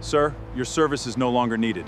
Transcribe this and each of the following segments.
Sir, your service is no longer needed.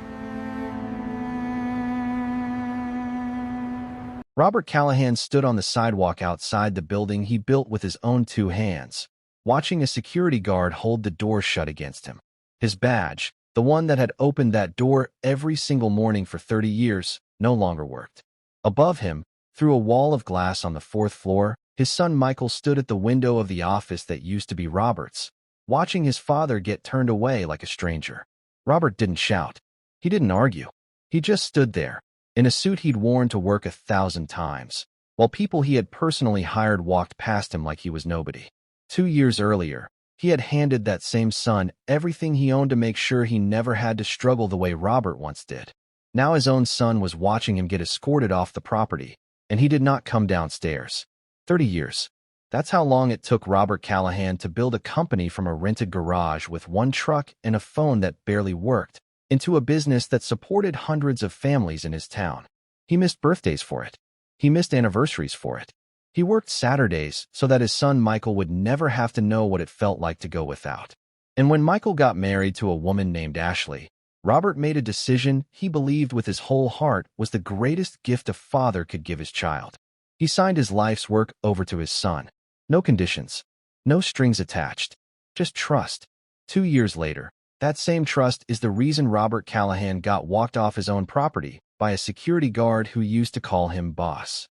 Robert Callahan stood on the sidewalk outside the building he built with his own two hands, watching a security guard hold the door shut against him. His badge, the one that had opened that door every single morning for 30 years, no longer worked. Above him, through a wall of glass on the fourth floor, his son Michael stood at the window of the office that used to be Robert's, watching his father get turned away like a stranger. Robert didn't shout. He didn't argue. He just stood there, in a suit he'd worn to work 1,000 times, while people he had personally hired walked past him like he was nobody. 2 years earlier, he had handed that same son everything he owned to make sure he never had to struggle the way Robert once did. Now his own son was watching him get escorted off the property, and he did not come downstairs. 30 years. That's how long it took Robert Callahan to build a company from a rented garage with one truck and a phone that barely worked, into a business that supported hundreds of families in his town. He missed birthdays for it. He missed anniversaries for it. He worked Saturdays so that his son Michael would never have to know what it felt like to go without. And when Michael got married to a woman named Ashley, Robert made a decision he believed with his whole heart was the greatest gift a father could give his child. He signed his life's work over to his son. No conditions. No strings attached. Just trust. 2 years later, that same trust is the reason Robert Callahan got walked off his own property by a security guard who used to call him boss.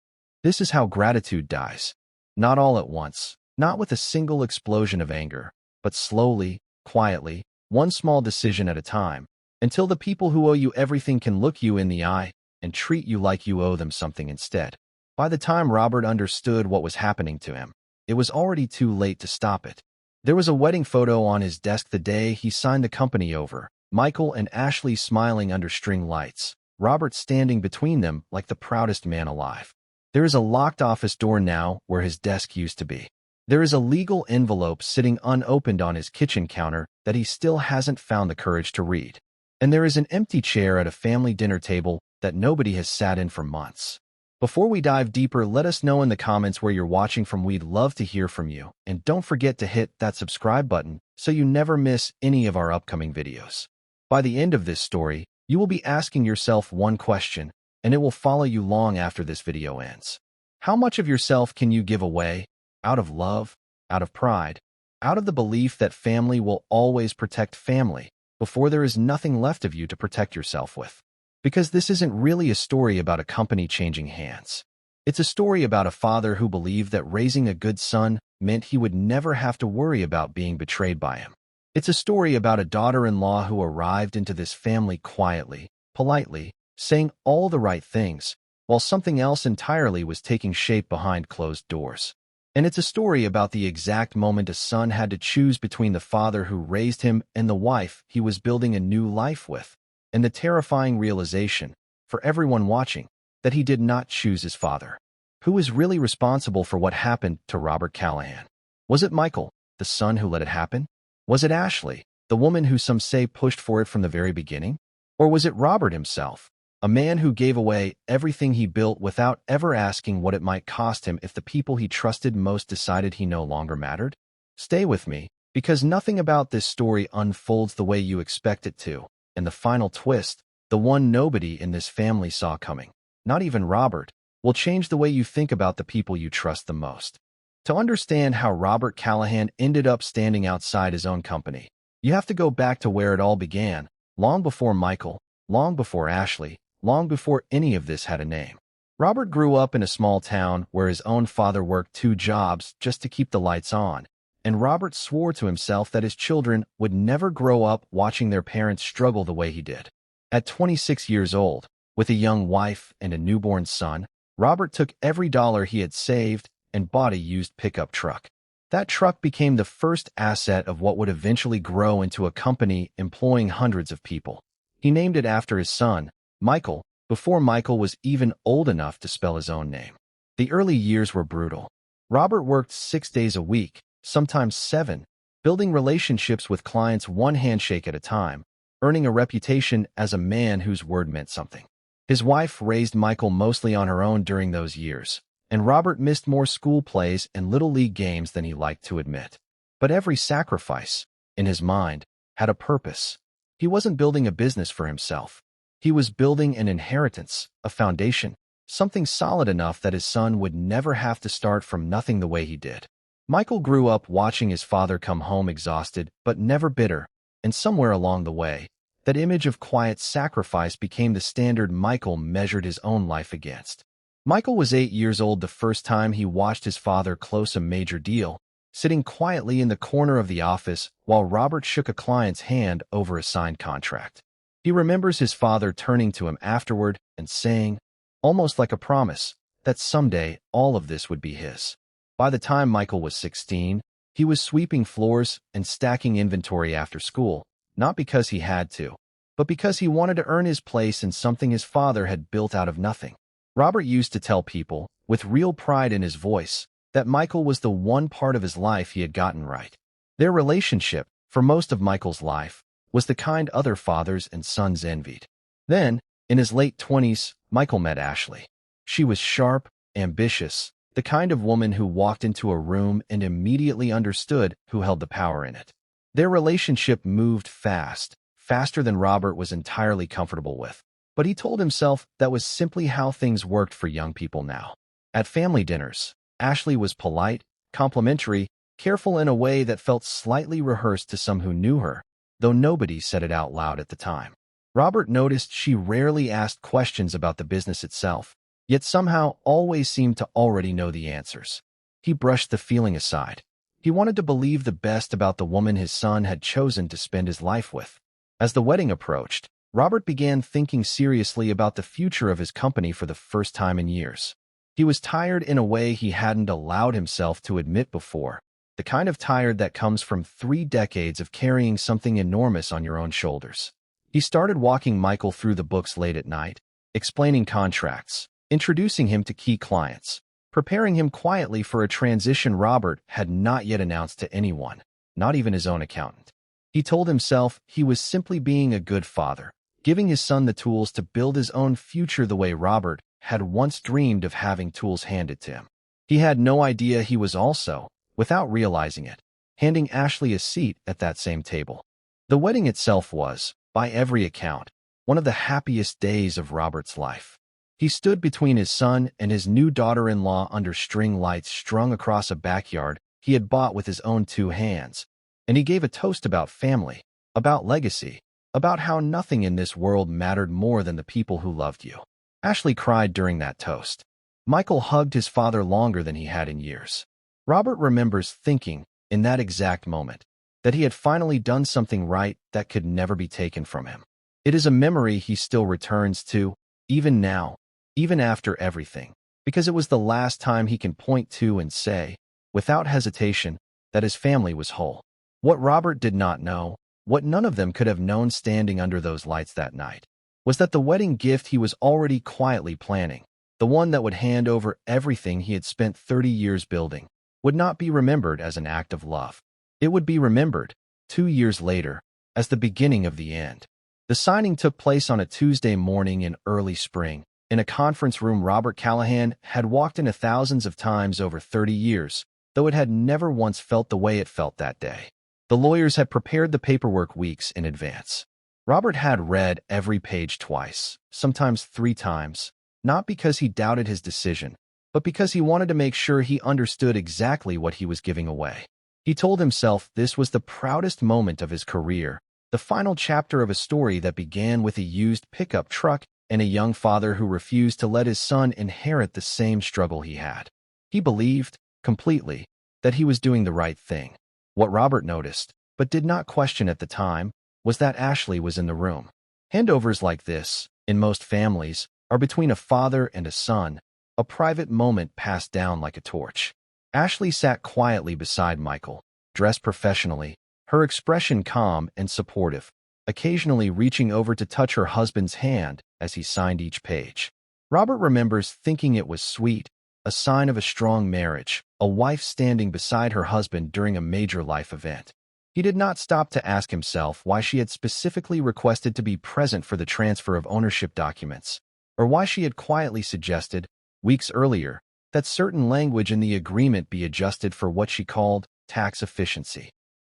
This is how gratitude dies. Not all at once, not with a single explosion of anger, but slowly, quietly, one small decision at a time, until the people who owe you everything can look you in the eye and treat you like you owe them something instead. By the time Robert understood what was happening to him, it was already too late to stop it. There was a wedding photo on his desk the day he signed the company over, Michael and Ashley smiling under string lights, Robert standing between them like the proudest man alive. There is a locked office door now where his desk used to be. There is a legal envelope sitting unopened on his kitchen counter that he still hasn't found the courage to read. And there is an empty chair at a family dinner table that nobody has sat in for months. Before we dive deeper, let us know in the comments where you're watching from. We'd love to hear from you. And don't forget to hit that subscribe button so you never miss any of our upcoming videos. By the end of this story, you will be asking yourself one question, and it will follow you long after this video ends. How much of yourself can you give away? Out of love? Out of pride? Out of the belief that family will always protect family before there is nothing left of you to protect yourself with? Because this isn't really a story about a company changing hands. It's a story about a father who believed that raising a good son meant he would never have to worry about being betrayed by him. It's a story about a daughter-in-law who arrived into this family quietly, politely, saying all the right things, while something else entirely was taking shape behind closed doors. And it's a story about the exact moment a son had to choose between the father who raised him and the wife he was building a new life with. And the terrifying realization, for everyone watching, that he did not choose his father. Who is really responsible for what happened to Robert Callahan? Was it Michael, the son who let it happen? Was it Ashley, the woman who some say pushed for it from the very beginning? Or was it Robert himself, a man who gave away everything he built without ever asking what it might cost him if the people he trusted most decided he no longer mattered? Stay with me, because nothing about this story unfolds the way you expect it to. And the final twist, the one nobody in this family saw coming, not even Robert, will change the way you think about the people you trust the most. To understand how Robert Callahan ended up standing outside his own company, you have to go back to where it all began, long before Michael, long before Ashley, long before any of this had a name. Robert grew up in a small town where his own father worked 2 jobs just to keep the lights on. And Robert swore to himself that his children would never grow up watching their parents struggle the way he did. At 26 years old, with a young wife and a newborn son, Robert took every dollar he had saved and bought a used pickup truck. That truck became the first asset of what would eventually grow into a company employing hundreds of people. He named it after his son, Michael, before Michael was even old enough to spell his own name. The early years were brutal. Robert worked 6 days a week, sometimes 7, building relationships with clients one handshake at a time, earning a reputation as a man whose word meant something. His wife raised Michael mostly on her own during those years, and Robert missed more school plays and little league games than he liked to admit. But every sacrifice, in his mind, had a purpose. He wasn't building a business for himself. He was building an inheritance, a foundation, something solid enough that his son would never have to start from nothing the way he did. Michael grew up watching his father come home exhausted but never bitter, and somewhere along the way, that image of quiet sacrifice became the standard Michael measured his own life against. Michael was 8 years old the first time he watched his father close a major deal, sitting quietly in the corner of the office while Robert shook a client's hand over a signed contract. He remembers his father turning to him afterward and saying, almost like a promise, that someday all of this would be his. By the time Michael was 16, he was sweeping floors and stacking inventory after school, not because he had to, but because he wanted to earn his place in something his father had built out of nothing. Robert used to tell people, with real pride in his voice, that Michael was the one part of his life he had gotten right. Their relationship, for most of Michael's life, was the kind other fathers and sons envied. Then, in his late 20s, Michael met Ashley. She was sharp, ambitious, the kind of woman who walked into a room and immediately understood who held the power in it. Their relationship moved fast, faster than Robert was entirely comfortable with. But he told himself that was simply how things worked for young people now. At family dinners, Ashley was polite, complimentary, careful in a way that felt slightly rehearsed to some who knew her, though nobody said it out loud at the time. Robert noticed she rarely asked questions about the business itself, yet somehow always seemed to already know the answers. He brushed the feeling aside. He wanted to believe the best about the woman his son had chosen to spend his life with. As the wedding approached, Robert began thinking seriously about the future of his company for the first time in years. He was tired in a way he hadn't allowed himself to admit before, the kind of tired that comes from 3 decades of carrying something enormous on your own shoulders. He started walking Michael through the books late at night, explaining contracts, introducing him to key clients, preparing him quietly for a transition Robert had not yet announced to anyone, not even his own accountant. He told himself he was simply being a good father, giving his son the tools to build his own future the way Robert had once dreamed of having tools handed to him. He had no idea he was also, without realizing it, handing Ashley a seat at that same table. The wedding itself was, by every account, one of the happiest days of Robert's life. He stood between his son and his new daughter-in-law under string lights strung across a backyard he had bought with his own 2 hands, and he gave a toast about family, about legacy, about how nothing in this world mattered more than the people who loved you. Ashley cried during that toast. Michael hugged his father longer than he had in years. Robert remembers thinking, in that exact moment, that he had finally done something right that could never be taken from him. It is a memory he still returns to, even now, even after everything, because it was the last time he can point to and say, without hesitation, that his family was whole. What Robert did not know, what none of them could have known standing under those lights that night, was that the wedding gift he was already quietly planning, the one that would hand over everything he had spent 30 years building, would not be remembered as an act of love. It would be remembered, 2 years later, as the beginning of the end. The signing took place on a Tuesday morning in early spring, in a conference room Robert Callahan had walked into thousands of times over 30 years, though it had never once felt the way it felt that day. The lawyers had prepared the paperwork weeks in advance. Robert had read every page twice, sometimes 3 times, not because he doubted his decision, but because he wanted to make sure he understood exactly what he was giving away. He told himself this was the proudest moment of his career, the final chapter of a story that began with a used pickup truck and a young father who refused to let his son inherit the same struggle he had. He believed, completely, that he was doing the right thing. What Robert noticed, but did not question at the time, was that Ashley was in the room. Handovers like this, in most families, are between a father and a son, a private moment passed down like a torch. Ashley sat quietly beside Michael, dressed professionally, her expression calm and supportive, occasionally reaching over to touch her husband's hand as he signed each page. Robert remembers thinking it was sweet, a sign of a strong marriage, a wife standing beside her husband during a major life event. He did not stop to ask himself why she had specifically requested to be present for the transfer of ownership documents, or why she had quietly suggested, weeks earlier, that certain language in the agreement be adjusted for what she called tax efficiency.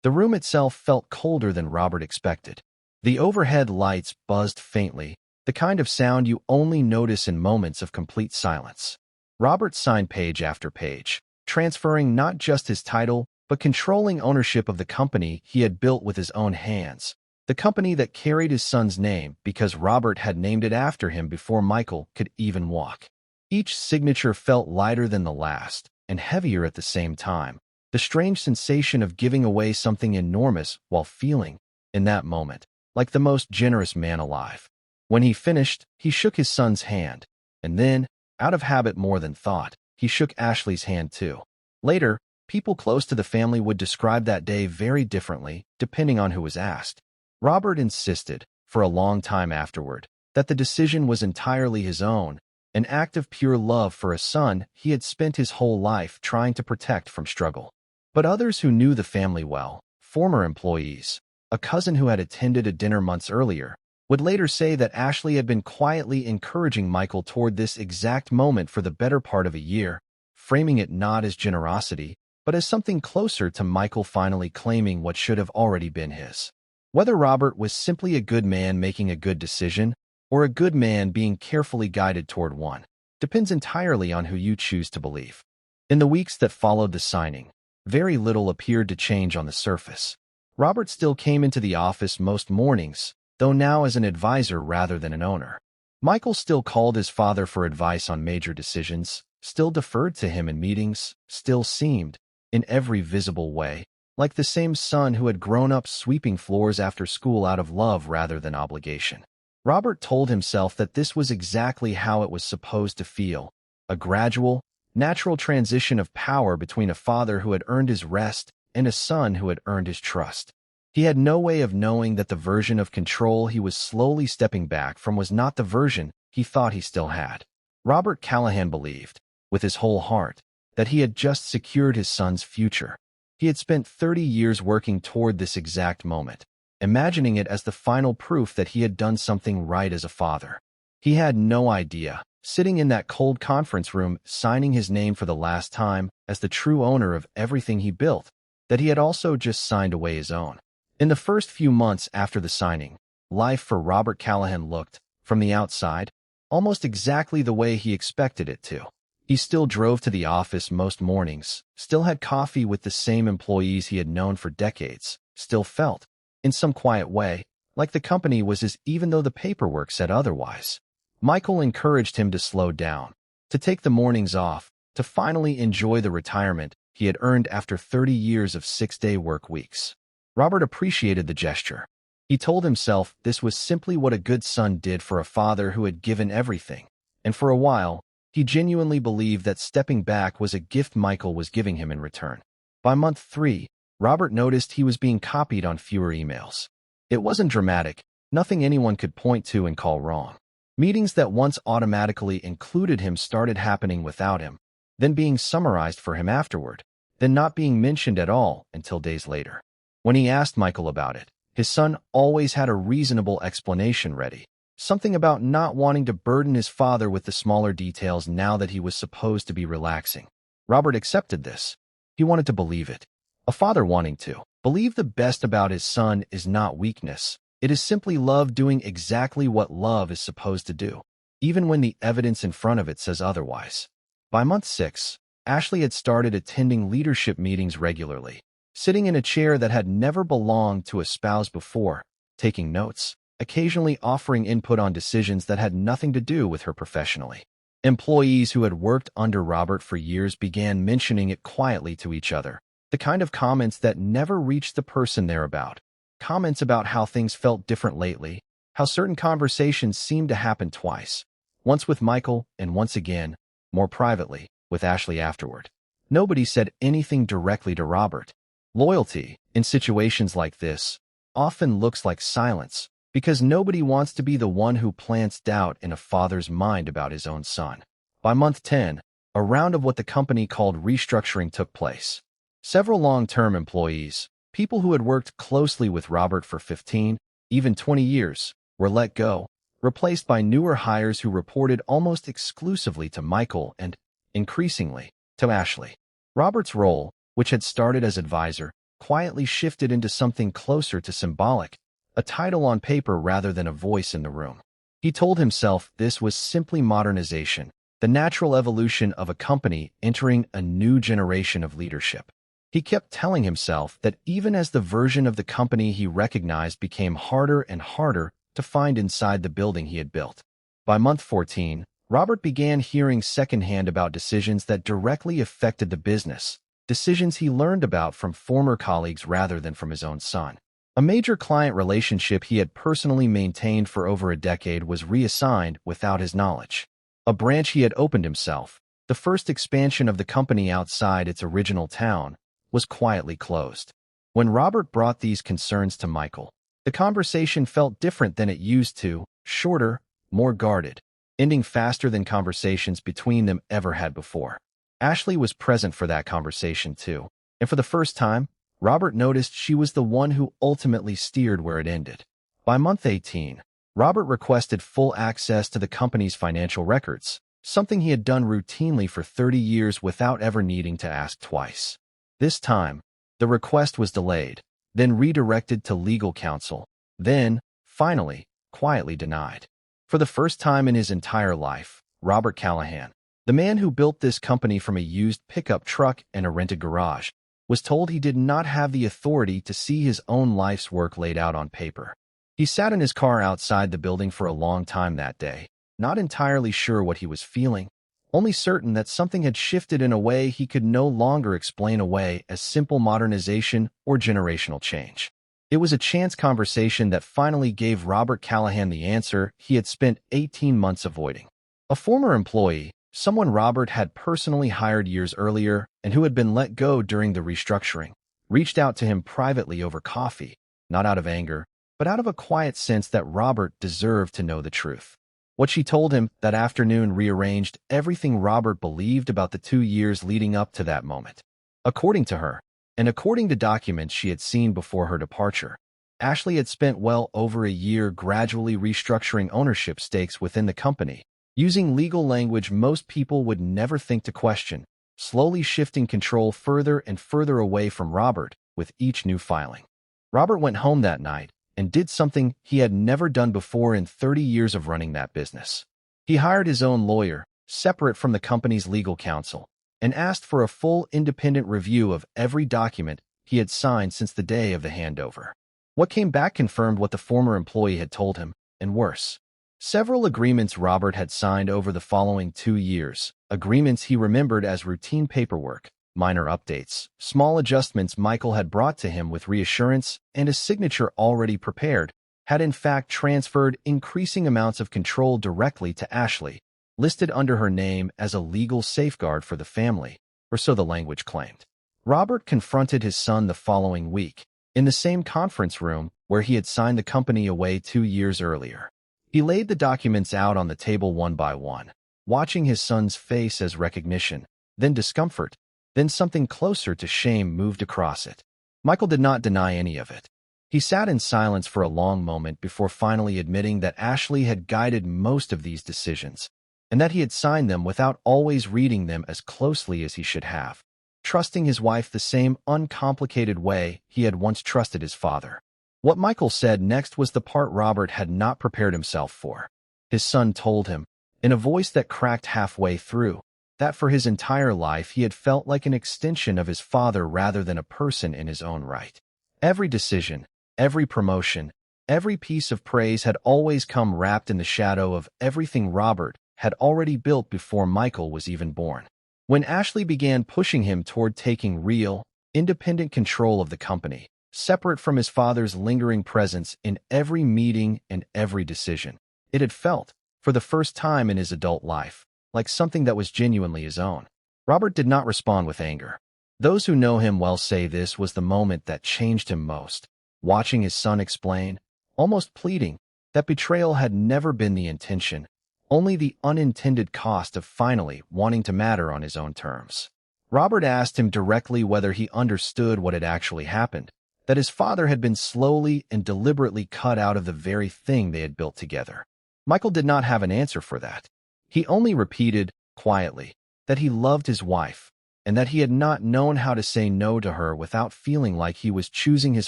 The room itself felt colder than Robert expected. The overhead lights buzzed faintly, the kind of sound you only notice in moments of complete silence. Robert signed page after page, transferring not just his title, but controlling ownership of the company he had built with his own hands. The company that carried his son's name because Robert had named it after him before Michael could even walk. Each signature felt lighter than the last, and heavier at the same time. The strange sensation of giving away something enormous while feeling, in that moment, like the most generous man alive. When he finished, he shook his son's hand, and then, out of habit more than thought, he shook Ashley's hand too. Later, people close to the family would describe that day very differently, depending on who was asked. Robert insisted, for a long time afterward, that the decision was entirely his own, an act of pure love for a son he had spent his whole life trying to protect from struggle. But others who knew the family well, former employees, a cousin who had attended a dinner months earlier, would later say that Ashley had been quietly encouraging Michael toward this exact moment for the better part of a year, framing it not as generosity, but as something closer to Michael finally claiming what should have already been his. Whether Robert was simply a good man making a good decision, or a good man being carefully guided toward one, depends entirely on who you choose to believe. In the weeks that followed the signing, very little appeared to change on the surface. Robert still came into the office most mornings, though now as an advisor rather than an owner. Michael still called his father for advice on major decisions, still deferred to him in meetings, still seemed, in every visible way, like the same son who had grown up sweeping floors after school out of love rather than obligation. Robert told himself that this was exactly how it was supposed to feel, a gradual, natural transition of power between a father who had earned his rest and a son who had earned his trust. He had no way of knowing that the version of control he was slowly stepping back from was not the version he thought he still had. Robert Callahan believed, with his whole heart, that he had just secured his son's future. He had spent 30 years working toward this exact moment, imagining it as the final proof that he had done something right as a father. He had no idea, sitting in that cold conference room signing his name for the last time as the true owner of everything he built, that he had also just signed away his own. In the first few months after the signing, life for Robert Callahan looked, from the outside, almost exactly the way he expected it to. He still drove to the office most mornings, still had coffee with the same employees he had known for decades, still felt, in some quiet way, like the company was his even though the paperwork said otherwise. Michael encouraged him to slow down, to take the mornings off, to finally enjoy the retirement he had earned after 30 years of 6-day work weeks. Robert appreciated the gesture. He told himself this was simply what a good son did for a father who had given everything, and for a while, he genuinely believed that stepping back was a gift Michael was giving him in return. By month 3, Robert noticed he was being copied on fewer emails. It wasn't dramatic, nothing anyone could point to and call wrong. Meetings that once automatically included him started happening without him, then being summarized for him afterward, then not being mentioned at all until days later. When he asked Michael about it, his son always had a reasonable explanation ready. Something about not wanting to burden his father with the smaller details now that he was supposed to be relaxing. Robert accepted this. He wanted to believe it. A father wanting to believe the best about his son is not weakness. It is simply love doing exactly what love is supposed to do, even when the evidence in front of it says otherwise. By month 6, Ashley had started attending leadership meetings regularly, sitting in a chair that had never belonged to a spouse before, taking notes, occasionally offering input on decisions that had nothing to do with her professionally. Employees who had worked under Robert for years began mentioning it quietly to each other, the kind of comments that never reached the person they're about. Comments about how things felt different lately, how certain conversations seemed to happen twice, once with Michael and once again, more privately, with Ashley afterward. Nobody said anything directly to Robert. Loyalty, in situations like this, often looks like silence, because nobody wants to be the one who plants doubt in a father's mind about his own son. By month 10, a round of what the company called restructuring took place. Several long-term employees, people who had worked closely with Robert for 15, even 20 years, were let go, replaced by newer hires who reported almost exclusively to Michael and, increasingly, to Ashley. Robert's role, which had started as advisor, quietly shifted into something closer to symbolic, a title on paper rather than a voice in the room. He told himself this was simply modernization, the natural evolution of a company entering a new generation of leadership. He kept telling himself that even as the version of the company he recognized became harder and harder to find inside the building he had built. By month 14, Robert began hearing secondhand about decisions that directly affected the business, decisions he learned about from former colleagues rather than from his own son. A major client relationship he had personally maintained for over a decade was reassigned without his knowledge. A branch he had opened himself, the first expansion of the company outside its original town, was quietly closed. When Robert brought these concerns to Michael, the conversation felt different than it used to, shorter, more guarded, ending faster than conversations between them ever had before. Ashley was present for that conversation too, and for the first time, Robert noticed she was the one who ultimately steered where it ended. By month 18, Robert requested full access to the company's financial records, something he had done routinely for 30 years without ever needing to ask twice. This time, the request was delayed, then redirected to legal counsel, then, finally, quietly denied. For the first time in his entire life, Robert Callahan, the man who built this company from a used pickup truck and a rented garage, was told he did not have the authority to see his own life's work laid out on paper. He sat in his car outside the building for a long time that day, not entirely sure what he was feeling, only certain that something had shifted in a way he could no longer explain away as simple modernization or generational change. It was a chance conversation that finally gave Robert Callahan the answer he had spent 18 months avoiding. A former employee, someone Robert had personally hired years earlier and who had been let go during the restructuring, reached out to him privately over coffee, not out of anger, but out of a quiet sense that Robert deserved to know the truth. What she told him that afternoon rearranged everything Robert believed about the 2 years leading up to that moment. According to her, and according to documents she had seen before her departure, Ashley had spent well over a year gradually restructuring ownership stakes within the company, using legal language most people would never think to question, slowly shifting control further and further away from Robert with each new filing. Robert went home that night and did something he had never done before in 30 years of running that business. He hired his own lawyer, separate from the company's legal counsel, and asked for a full independent review of every document he had signed since the day of the handover. What came back confirmed what the former employee had told him, and worse. Several agreements Robert had signed over the following 2 years, agreements he remembered as routine paperwork, minor updates, small adjustments Michael had brought to him with reassurance and a signature already prepared, had in fact transferred increasing amounts of control directly to Ashley, listed under her name as a legal safeguard for the family, or so the language claimed. Robert confronted his son the following week, in the same conference room where he had signed the company away 2 years earlier. He laid the documents out on the table one by one, watching his son's face as recognition, then discomfort, then something closer to shame moved across it. Michael did not deny any of it. He sat in silence for a long moment before finally admitting that Ashley had guided most of these decisions, and that he had signed them without always reading them as closely as he should have, trusting his wife the same uncomplicated way he had once trusted his father. What Michael said next was the part Robert had not prepared himself for. His son told him, in a voice that cracked halfway through, that for his entire life he had felt like an extension of his father rather than a person in his own right. Every decision, every promotion, every piece of praise had always come wrapped in the shadow of everything Robert had already built before Michael was even born. When Ashley began pushing him toward taking real, independent control of the company, separate from his father's lingering presence in every meeting and every decision, it had felt, for the first time in his adult life, like something that was genuinely his own. Robert did not respond with anger. Those who know him well say this was the moment that changed him most, watching his son explain, almost pleading, that betrayal had never been the intention, only the unintended cost of finally wanting to matter on his own terms. Robert asked him directly whether he understood what had actually happened, that his father had been slowly and deliberately cut out of the very thing they had built together. Michael did not have an answer for that. He only repeated, quietly, that he loved his wife, and that he had not known how to say no to her without feeling like he was choosing his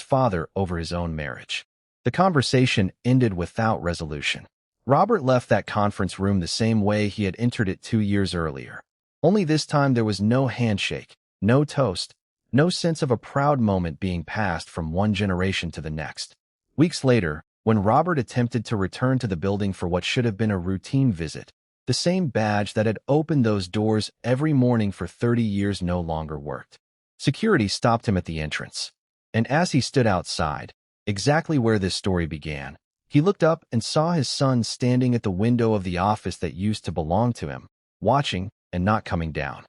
father over his own marriage. The conversation ended without resolution. Robert left that conference room the same way he had entered it 2 years earlier. Only this time there was no handshake, no toast, no sense of a proud moment being passed from one generation to the next. Weeks later, when Robert attempted to return to the building for what should have been a routine visit, the same badge that had opened those doors every morning for 30 years no longer worked. Security stopped him at the entrance. And as he stood outside, exactly where this story began, he looked up and saw his son standing at the window of the office that used to belong to him, watching and not coming down.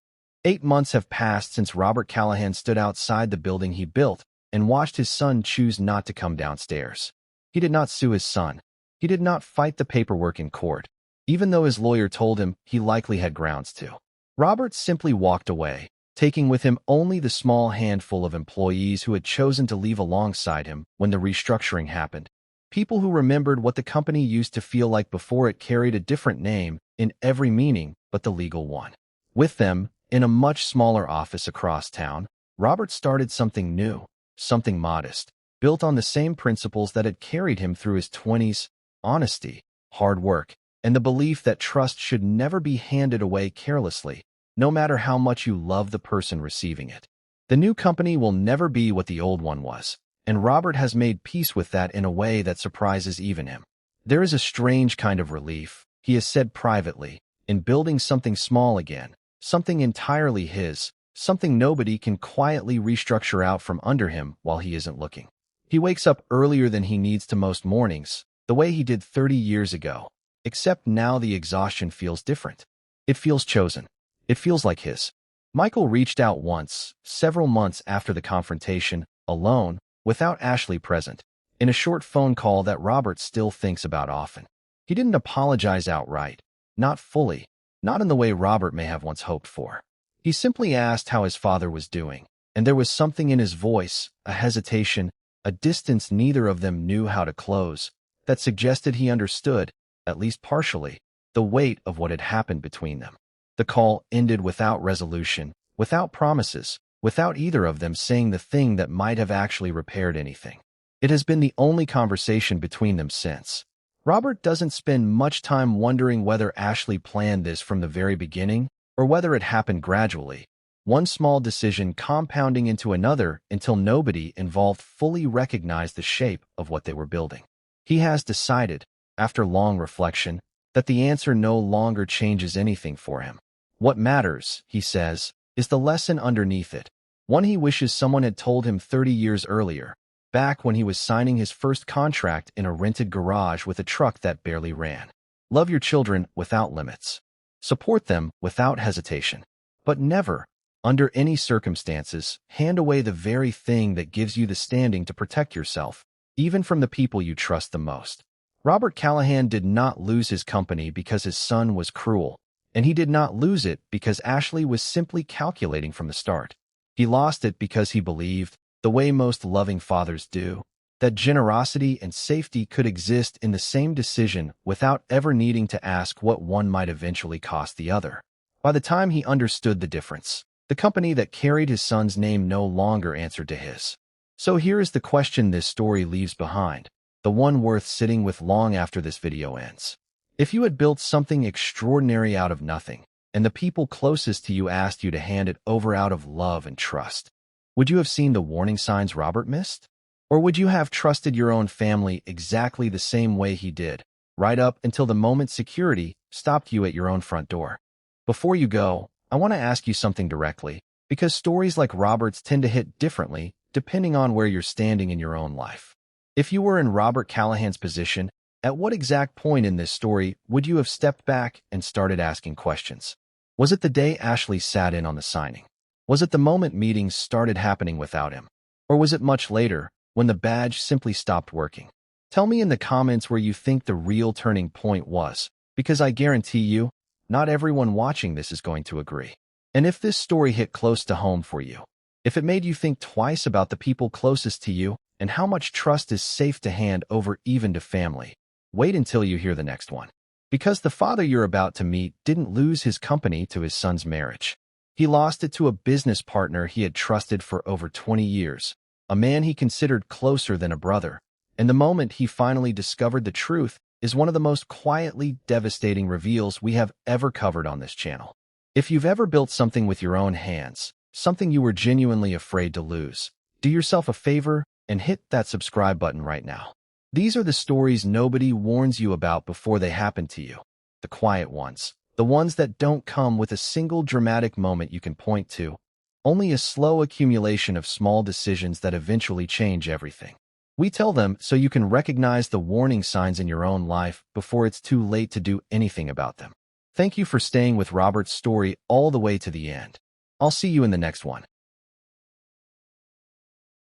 8 months have passed since Robert Callahan stood outside the building he built and watched his son choose not to come downstairs. He did not sue his son. He did not fight the paperwork in court, even though his lawyer told him he likely had grounds to. Robert simply walked away, taking with him only the small handful of employees who had chosen to leave alongside him when the restructuring happened. People who remembered what the company used to feel like before it carried a different name in every meaning but the legal one. With them, in a much smaller office across town, Robert started something new, something modest, built on the same principles that had carried him through his 20s: honesty, hard work, and the belief that trust should never be handed away carelessly, no matter how much you love the person receiving it. The new company will never be what the old one was, and Robert has made peace with that in a way that surprises even him. There is a strange kind of relief, he has said privately, in building something small again, something entirely his, something nobody can quietly restructure out from under him while he isn't looking. He wakes up earlier than he needs to most mornings, the way he did 30 years ago, except now the exhaustion feels different. It feels chosen. It feels like his. Michael reached out once, several months after the confrontation, alone, without Ashley present, in a short phone call that Robert still thinks about often. He didn't apologize outright, not fully, not in the way Robert may have once hoped for. He simply asked how his father was doing, and there was something in his voice, a hesitation, a distance neither of them knew how to close, that suggested he understood, at least partially, the weight of what had happened between them. The call ended without resolution, without promises, without either of them saying the thing that might have actually repaired anything. It has been the only conversation between them since. Robert doesn't spend much time wondering whether Ashley planned this from the very beginning or whether it happened gradually, one small decision compounding into another until nobody involved fully recognized the shape of what they were building. He has decided, after long reflection, that the answer no longer changes anything for him. What matters, he says, is the lesson underneath it, one he wishes someone had told him 30 years earlier, back when he was signing his first contract in a rented garage with a truck that barely ran. Love your children without limits. Support them without hesitation. But never, under any circumstances, hand away the very thing that gives you the standing to protect yourself, even from the people you trust the most. Robert Callahan did not lose his company because his son was cruel, and he did not lose it because Ashley was simply calculating from the start. He lost it because he believed, the way most loving fathers do, that generosity and safety could exist in the same decision without ever needing to ask what one might eventually cost the other. By the time he understood the difference, the company that carried his son's name no longer answered to his. So here is the question this story leaves behind, the one worth sitting with long after this video ends. If you had built something extraordinary out of nothing, and the people closest to you asked you to hand it over out of love and trust, would you have seen the warning signs Robert missed? Or would you have trusted your own family exactly the same way he did, right up until the moment security stopped you at your own front door? Before you go, I want to ask you something directly, because stories like Robert's tend to hit differently depending on where you're standing in your own life. If you were in Robert Callahan's position, at what exact point in this story would you have stepped back and started asking questions? Was it the day Ashley sat in on the signing? Was it the moment meetings started happening without him? Or was it much later, when the badge simply stopped working? Tell me in the comments where you think the real turning point was, because I guarantee you, not everyone watching this is going to agree. And if this story hit close to home for you, if it made you think twice about the people closest to you and how much trust is safe to hand over even to family, wait until you hear the next one. Because the father you're about to meet didn't lose his company to his son's marriage. He lost it to a business partner he had trusted for over 20 years, a man he considered closer than a brother, And the moment he finally discovered the truth is one of the most quietly devastating reveals we have ever covered on this channel. If you've ever built something with your own hands, something you were genuinely afraid to lose, do yourself a favor and hit that subscribe button right now. These are the stories nobody warns you about before they happen to you. The quiet ones. The ones that don't come with a single dramatic moment you can point to. Only a slow accumulation of small decisions that eventually change everything. We tell them so you can recognize the warning signs in your own life before it's too late to do anything about them. Thank you for staying with Robert's story all the way to the end. I'll see you in the next one.